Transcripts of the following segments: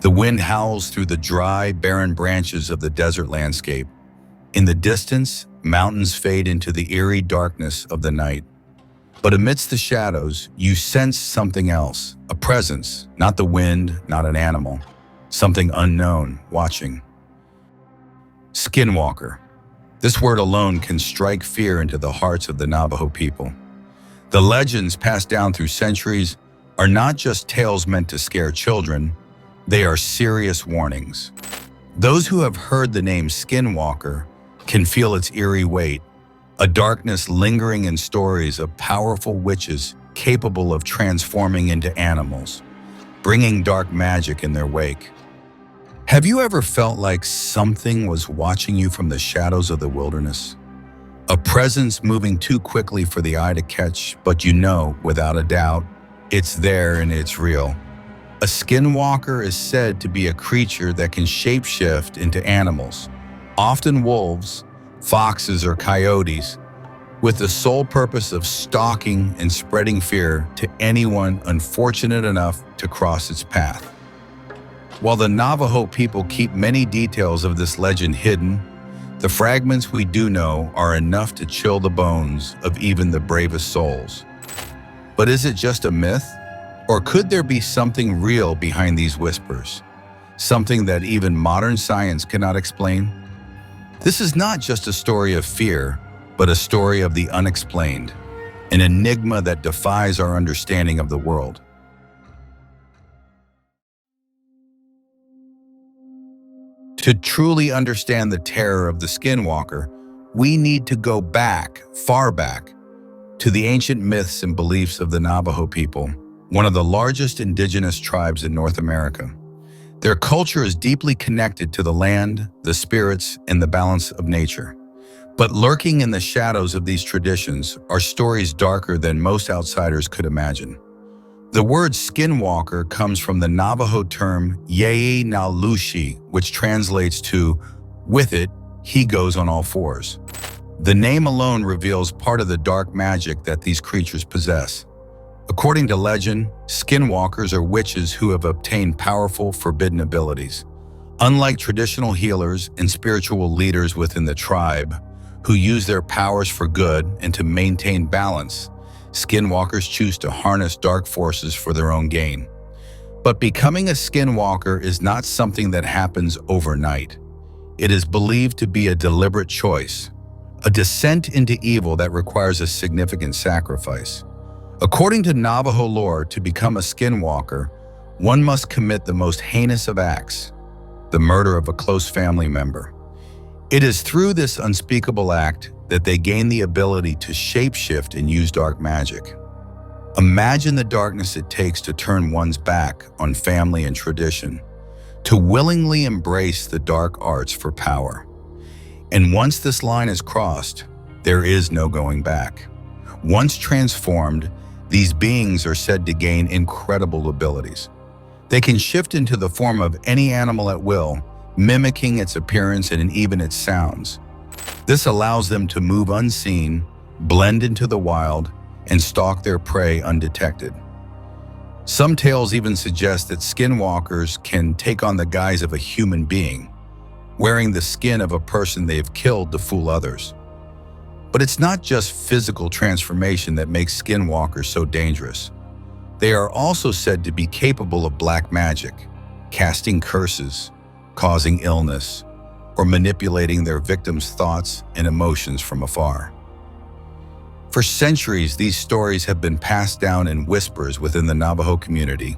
The wind howls through the dry, barren branches of the desert landscape. In the distance, mountains fade into the eerie darkness of the night. But amidst the shadows, you sense something else, a presence, not the wind, not an animal, something unknown, watching. Skinwalker. This word alone can strike fear into the hearts of the Navajo people. The legends passed down through centuries are not just tales meant to scare children, they are serious warnings. Those who have heard the name Skinwalker can feel its eerie weight, a darkness lingering in stories of powerful witches capable of transforming into animals, bringing dark magic in their wake. Have you ever felt like something was watching you from the shadows of the wilderness? A presence moving too quickly for the eye to catch, but you know, without a doubt, it's there and it's real. A skinwalker is said to be a creature that can shapeshift into animals, often wolves, foxes, or coyotes, with the sole purpose of stalking and spreading fear to anyone unfortunate enough to cross its path. While the Navajo people keep many details of this legend hidden, the fragments we do know are enough to chill the bones of even the bravest souls. But is it just a myth? Or could there be something real behind these whispers? Something that even modern science cannot explain? This is not just a story of fear, but a story of the unexplained, an enigma that defies our understanding of the world. To truly understand the terror of the Skinwalker, we need to go back, far back, to the ancient myths and beliefs of the Navajo people, one of the largest indigenous tribes in North America. Their culture is deeply connected to the land, the spirits, and the balance of nature. But lurking in the shadows of these traditions are stories darker than most outsiders could imagine. The word skinwalker comes from the Navajo term Yei na Lushi, which translates to, with it, he goes on all fours. The name alone reveals part of the dark magic that these creatures possess. According to legend, skinwalkers are witches who have obtained powerful, forbidden abilities. Unlike traditional healers and spiritual leaders within the tribe, who use their powers for good and to maintain balance, skinwalkers choose to harness dark forces for their own gain. But becoming a skinwalker is not something that happens overnight. It is believed to be a deliberate choice, a descent into evil that requires a significant sacrifice. According to Navajo lore, to become a skinwalker, one must commit the most heinous of acts, the murder of a close family member. It is through this unspeakable act that they gain the ability to shapeshift and use dark magic. Imagine the darkness it takes to turn one's back on family and tradition, to willingly embrace the dark arts for power. And once this line is crossed, there is no going back. Once transformed, these beings are said to gain incredible abilities. They can shift into the form of any animal at will, mimicking its appearance and even its sounds. This allows them to move unseen, blend into the wild, and stalk their prey undetected. Some tales even suggest that skinwalkers can take on the guise of a human being, wearing the skin of a person they have killed to fool others. But it's not just physical transformation that makes skinwalkers so dangerous. They are also said to be capable of black magic, casting curses, causing illness, or manipulating their victims' thoughts and emotions from afar. For centuries, these stories have been passed down in whispers within the Navajo community.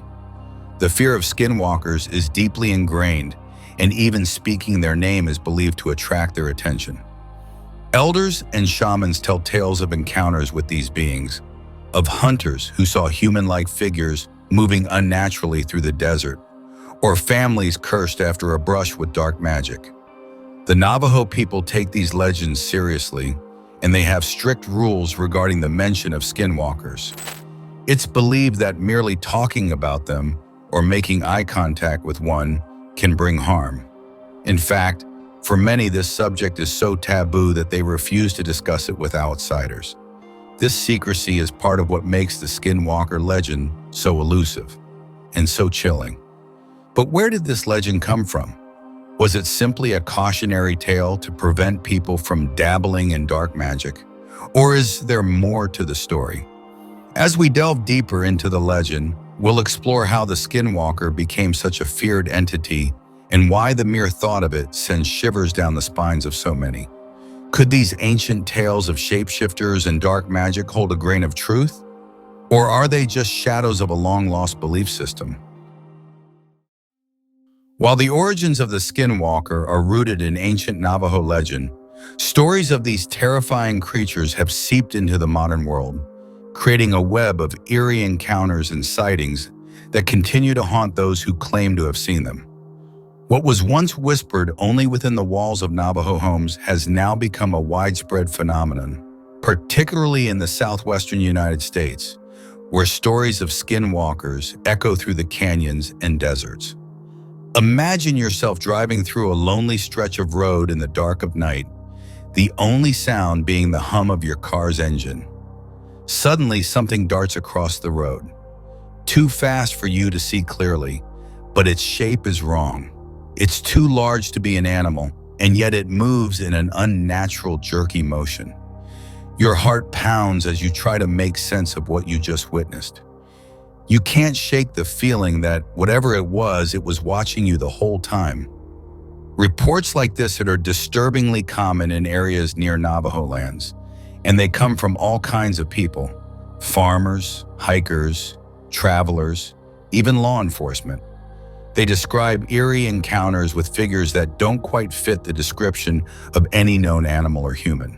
The fear of skinwalkers is deeply ingrained, and even speaking their name is believed to attract their attention. Elders and shamans tell tales of encounters with these beings, of hunters who saw human-like figures moving unnaturally through the desert, or families cursed after a brush with dark magic. The Navajo people take these legends seriously, and they have strict rules regarding the mention of skinwalkers. It's believed that merely talking about them or making eye contact with one can bring harm. In fact, for many, this subject is so taboo that they refuse to discuss it with outsiders. This secrecy is part of what makes the Skinwalker legend so elusive and so chilling. But where did this legend come from? Was it simply a cautionary tale to prevent people from dabbling in dark magic? Or is there more to the story? As we delve deeper into the legend, we'll explore how the Skinwalker became such a feared entity and why the mere thought of it sends shivers down the spines of so many. Could these ancient tales of shapeshifters and dark magic hold a grain of truth? Or are they just shadows of a long-lost belief system? While the origins of the Skinwalker are rooted in ancient Navajo legend, stories of these terrifying creatures have seeped into the modern world, creating a web of eerie encounters and sightings that continue to haunt those who claim to have seen them. What was once whispered only within the walls of Navajo homes has now become a widespread phenomenon, particularly in the southwestern United States, where stories of skinwalkers echo through the canyons and deserts. Imagine yourself driving through a lonely stretch of road in the dark of night, the only sound being the hum of your car's engine. Suddenly, something darts across the road, too fast for you to see clearly, but its shape is wrong. It's too large to be an animal, and yet it moves in an unnatural, jerky motion. Your heart pounds as you try to make sense of what you just witnessed. You can't shake the feeling that whatever it was watching you the whole time. Reports like this are disturbingly common in areas near Navajo lands, and they come from all kinds of people: farmers, hikers, travelers, even law enforcement. They describe eerie encounters with figures that don't quite fit the description of any known animal or human.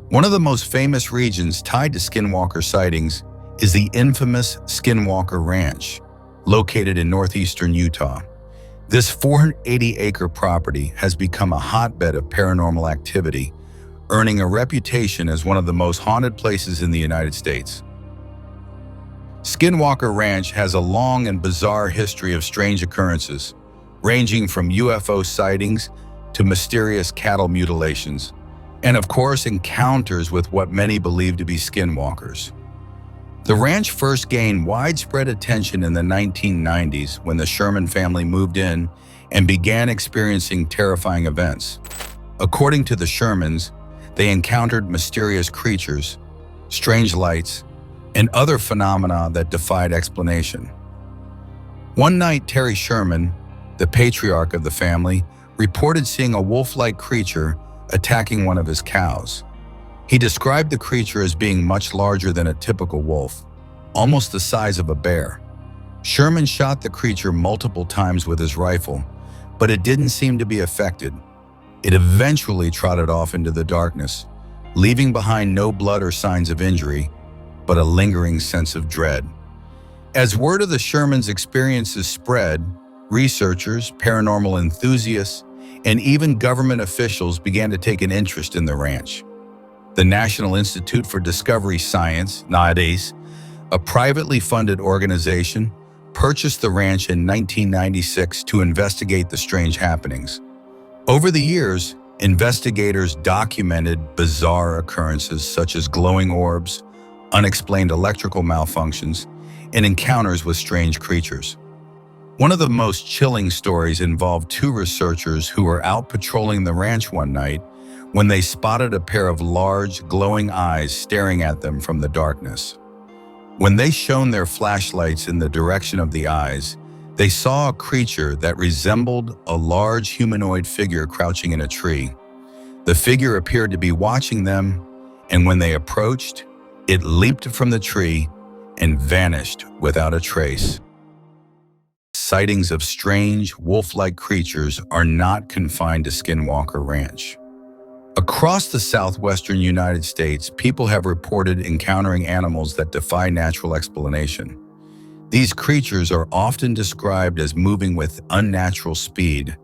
One of the most famous regions tied to Skinwalker sightings is the infamous Skinwalker Ranch, located in northeastern Utah. This 480-acre property has become a hotbed of paranormal activity, earning a reputation as one of the most haunted places in the United States. Skinwalker Ranch has a long and bizarre history of strange occurrences, ranging from UFO sightings to mysterious cattle mutilations, and of course encounters with what many believe to be skinwalkers. The ranch first gained widespread attention in the 1990s when the Sherman family moved in and began experiencing terrifying events. According to the Shermans, they encountered mysterious creatures, strange lights, and other phenomena that defied explanation. One night, Terry Sherman, the patriarch of the family, reported seeing a wolf-like creature attacking one of his cows. He described the creature as being much larger than a typical wolf, almost the size of a bear. Sherman shot the creature multiple times with his rifle, but it didn't seem to be affected. It eventually trotted off into the darkness, leaving behind no blood or signs of injury, but a lingering sense of dread. As word of the Shermans' experiences spread, researchers, paranormal enthusiasts, and even government officials began to take an interest in the ranch. The National Institute for Discovery Science, NIDS, a privately funded organization, purchased the ranch in 1996 to investigate the strange happenings. Over the years, investigators documented bizarre occurrences such as glowing orbs, unexplained electrical malfunctions, and encounters with strange creatures. One of the most chilling stories involved two researchers who were out patrolling the ranch one night when they spotted a pair of large, glowing eyes staring at them from the darkness. When they shone their flashlights in the direction of the eyes, they saw a creature that resembled a large humanoid figure crouching in a tree. The figure appeared to be watching them, and when they approached, it leaped from the tree and vanished without a trace. Sightings of strange, wolf-like creatures are not confined to Skinwalker Ranch. Across the southwestern United States, people have reported encountering animals that defy natural explanation. These creatures are often described as moving with unnatural speed,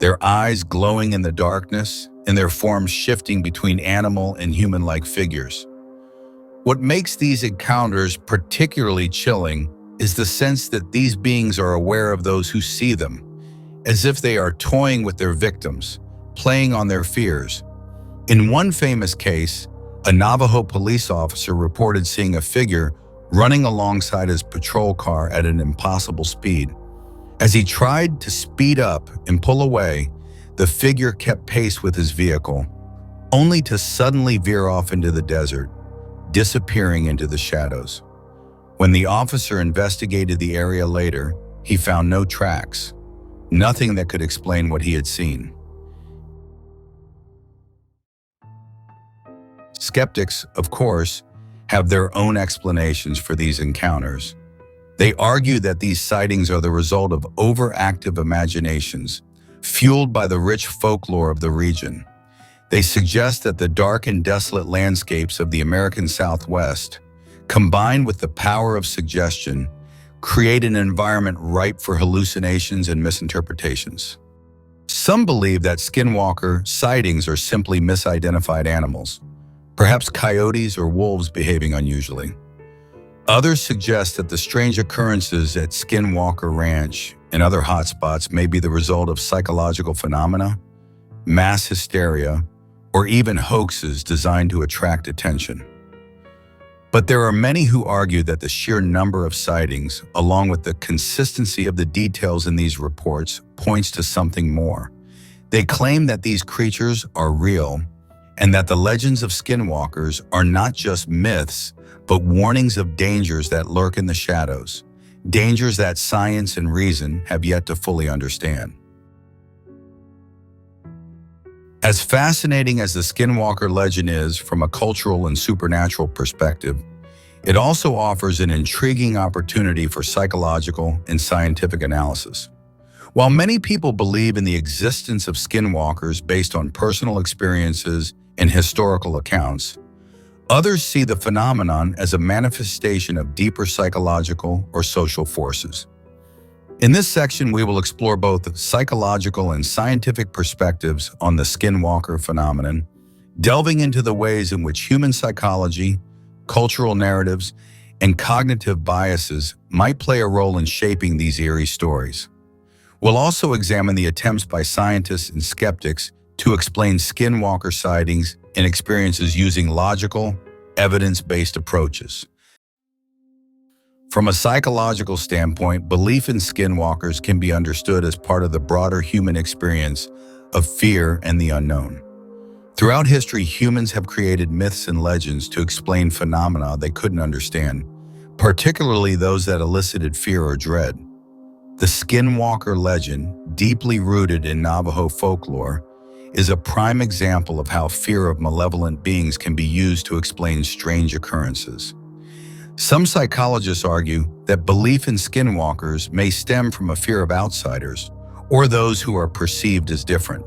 their eyes glowing in the darkness, and their forms shifting between animal and human-like figures. What makes these encounters particularly chilling is the sense that these beings are aware of those who see them, as if they are toying with their victims, playing on their fears. In one famous case, a Navajo police officer reported seeing a figure running alongside his patrol car at an impossible speed. As he tried to speed up and pull away, the figure kept pace with his vehicle, only to suddenly veer off into the desert, disappearing into the shadows. When the officer investigated the area later, he found no tracks, nothing that could explain what he had seen. Skeptics, of course, have their own explanations for these encounters. They argue that these sightings are the result of overactive imaginations, fueled by the rich folklore of the region. They suggest that the dark and desolate landscapes of the American Southwest, combined with the power of suggestion, create an environment ripe for hallucinations and misinterpretations. Some believe that Skinwalker sightings are simply misidentified animals, perhaps coyotes or wolves behaving unusually. Others suggest that the strange occurrences at Skinwalker Ranch and other hotspots may be the result of psychological phenomena, mass hysteria, or even hoaxes designed to attract attention. But there are many who argue that the sheer number of sightings, along with the consistency of the details in these reports, points to something more. They claim that these creatures are real and that the legends of Skinwalkers are not just myths, but warnings of dangers that lurk in the shadows, dangers that science and reason have yet to fully understand. As fascinating as the Skinwalker legend is from a cultural and supernatural perspective, it also offers an intriguing opportunity for psychological and scientific analysis. While many people believe in the existence of Skinwalkers based on personal experiences and historical accounts, others see the phenomenon as a manifestation of deeper psychological or social forces. In this section, we will explore both psychological and scientific perspectives on the Skinwalker phenomenon, delving into the ways in which human psychology, cultural narratives, and cognitive biases might play a role in shaping these eerie stories. We'll also examine the attempts by scientists and skeptics to explain Skinwalker sightings and experiences using logical, evidence-based approaches. From a psychological standpoint, belief in Skinwalkers can be understood as part of the broader human experience of fear and the unknown. Throughout history, humans have created myths and legends to explain phenomena they couldn't understand, particularly those that elicited fear or dread. The Skinwalker legend, deeply rooted in Navajo folklore, is a prime example of how fear of malevolent beings can be used to explain strange occurrences. Some psychologists argue that belief in Skinwalkers may stem from a fear of outsiders or those who are perceived as different.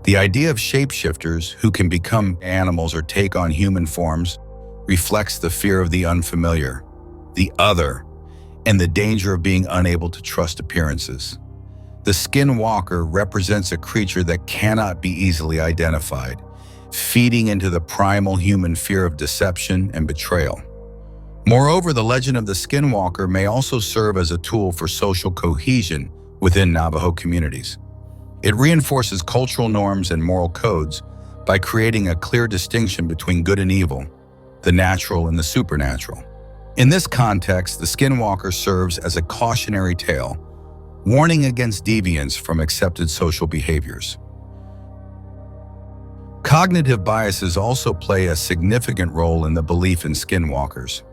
The idea of shapeshifters who can become animals or take on human forms reflects the fear of the unfamiliar, the other, and the danger of being unable to trust appearances. The Skinwalker represents a creature that cannot be easily identified, feeding into the primal human fear of deception and betrayal. Moreover, the legend of the Skinwalker may also serve as a tool for social cohesion within Navajo communities. It reinforces cultural norms and moral codes by creating a clear distinction between good and evil, the natural and the supernatural. In this context, the Skinwalker serves as a cautionary tale, warning against deviance from accepted social behaviors. Cognitive biases also play a significant role in the belief in Skinwalkers.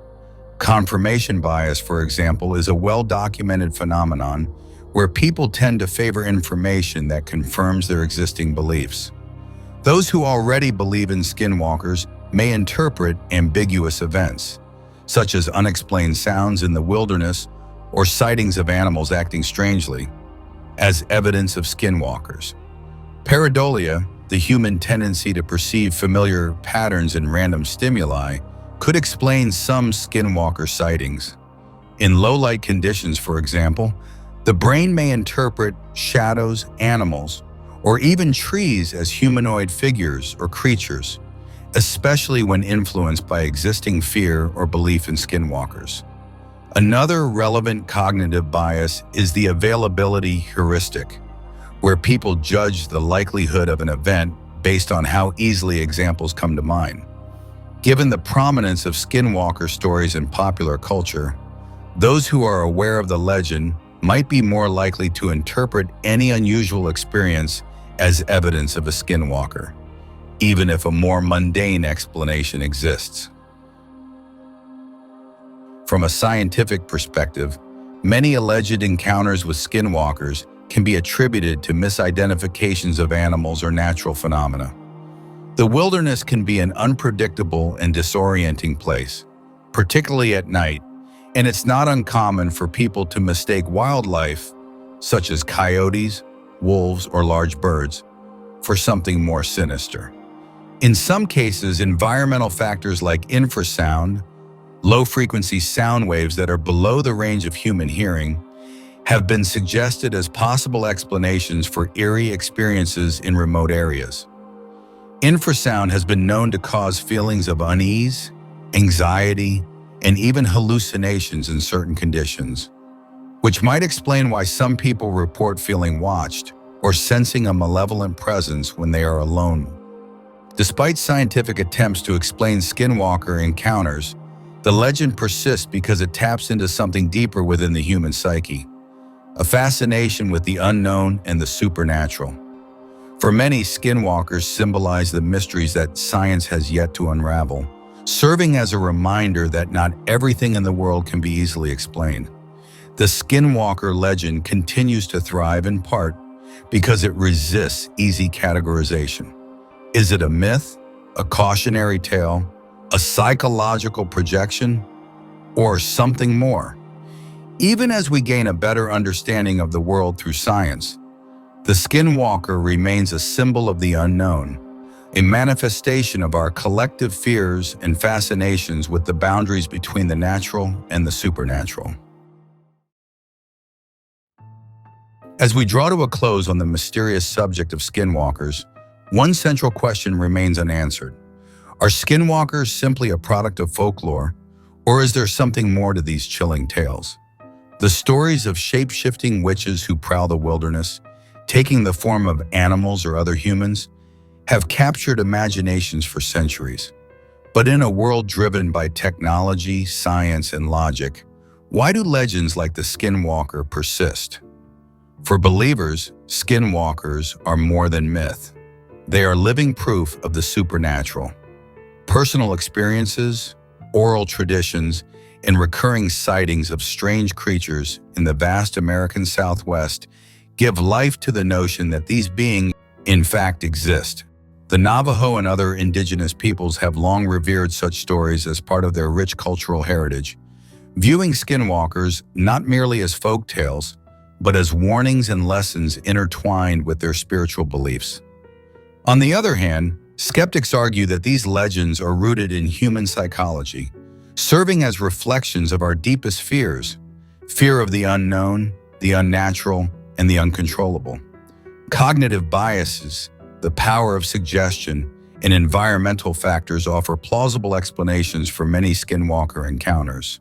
Confirmation bias, for example, is a well-documented phenomenon where people tend to favor information that confirms their existing beliefs. Those who already believe in Skinwalkers may interpret ambiguous events, such as unexplained sounds in the wilderness or sightings of animals acting strangely, as evidence of Skinwalkers. Pareidolia, the human tendency to perceive familiar patterns in random stimuli, could explain some Skinwalker sightings. In low-light conditions, for example, the brain may interpret shadows, animals, or even trees as humanoid figures or creatures, especially when influenced by existing fear or belief in Skinwalkers. Another relevant cognitive bias is the availability heuristic, where people judge the likelihood of an event based on how easily examples come to mind. Given the prominence of Skinwalker stories in popular culture, those who are aware of the legend might be more likely to interpret any unusual experience as evidence of a skinwalker, even if a more mundane explanation exists. From a scientific perspective, many alleged encounters with skinwalkers can be attributed to misidentifications of animals or natural phenomena. The wilderness can be an unpredictable and disorienting place, particularly at night, and it's not uncommon for people to mistake wildlife, such as coyotes, wolves, or large birds, for something more sinister. In some cases, environmental factors like infrasound, low-frequency sound waves that are below the range of human hearing, have been suggested as possible explanations for eerie experiences in remote areas. Infrasound has been known to cause feelings of unease, anxiety, and even hallucinations in certain conditions, which might explain why some people report feeling watched or sensing a malevolent presence when they are alone. Despite scientific attempts to explain skinwalker encounters, the legend persists because it taps into something deeper within the human psyche, a fascination with the unknown and the supernatural. For many, skinwalkers symbolize the mysteries that science has yet to unravel, serving as a reminder that not everything in the world can be easily explained. The skinwalker legend continues to thrive in part because it resists easy categorization. Is it a myth, a cautionary tale, a psychological projection, or something more? Even as we gain a better understanding of the world through science, the skinwalker remains a symbol of the unknown, a manifestation of our collective fears and fascinations with the boundaries between the natural and the supernatural. As we draw to a close on the mysterious subject of skinwalkers, one central question remains unanswered. Are skinwalkers simply a product of folklore, or is there something more to these chilling tales? The stories of shape-shifting witches who prowl the wilderness, taking the form of animals or other humans, have captured imaginations for centuries. But in a world driven by technology, science, and logic, why do legends like the Skinwalker persist? For believers, skinwalkers are more than myth. They are living proof of the supernatural. Personal experiences, oral traditions, and recurring sightings of strange creatures in the vast American Southwest give life to the notion that these beings, in fact, exist. The Navajo and other indigenous peoples have long revered such stories as part of their rich cultural heritage, viewing skinwalkers not merely as folk tales, but as warnings and lessons intertwined with their spiritual beliefs. On the other hand, skeptics argue that these legends are rooted in human psychology, serving as reflections of our deepest fears: fear of the unknown, the unnatural, and the uncontrollable. Cognitive biases, the power of suggestion, and environmental factors offer plausible explanations for many skinwalker encounters.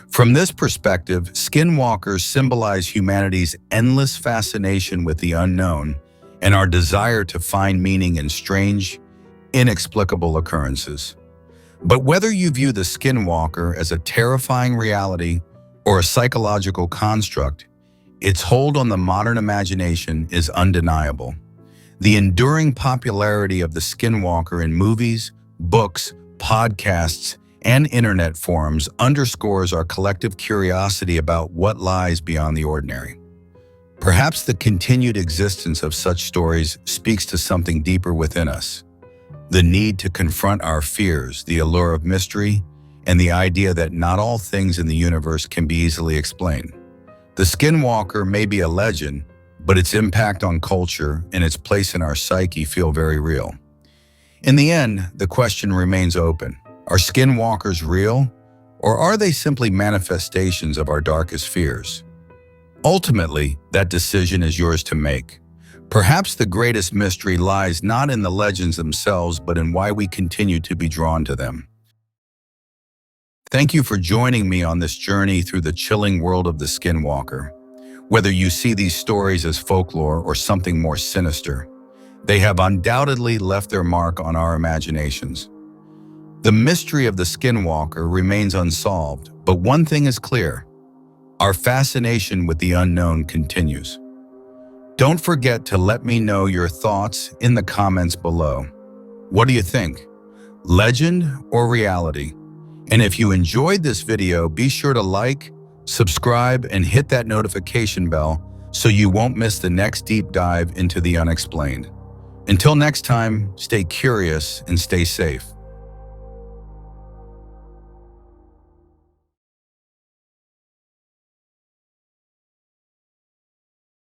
From this perspective, skinwalkers symbolize humanity's endless fascination with the unknown and our desire to find meaning in strange, inexplicable occurrences. But whether you view the skinwalker as a terrifying reality or a psychological construct, its hold on the modern imagination is undeniable. The enduring popularity of the skinwalker in movies, books, podcasts, and internet forums underscores our collective curiosity about what lies beyond the ordinary. Perhaps the continued existence of such stories speaks to something deeper within us: the need to confront our fears, the allure of mystery, and the idea that not all things in the universe can be easily explained. The skinwalker may be a legend, but its impact on culture and its place in our psyche feel very real. In the end, the question remains open. Are skinwalkers real, or are they simply manifestations of our darkest fears? Ultimately, that decision is yours to make. Perhaps the greatest mystery lies not in the legends themselves, but in why we continue to be drawn to them. Thank you for joining me on this journey through the chilling world of the skinwalker. Whether you see these stories as folklore or something more sinister, they have undoubtedly left their mark on our imaginations. The mystery of the skinwalker remains unsolved, but one thing is clear: Our fascination with the unknown continues. Don't forget to let me know your thoughts in the comments below. What do you think? Legend or reality? And if you enjoyed this video, be sure to like, subscribe, and hit that notification bell so you won't miss the next deep dive into the unexplained. Until next time, stay curious and stay safe.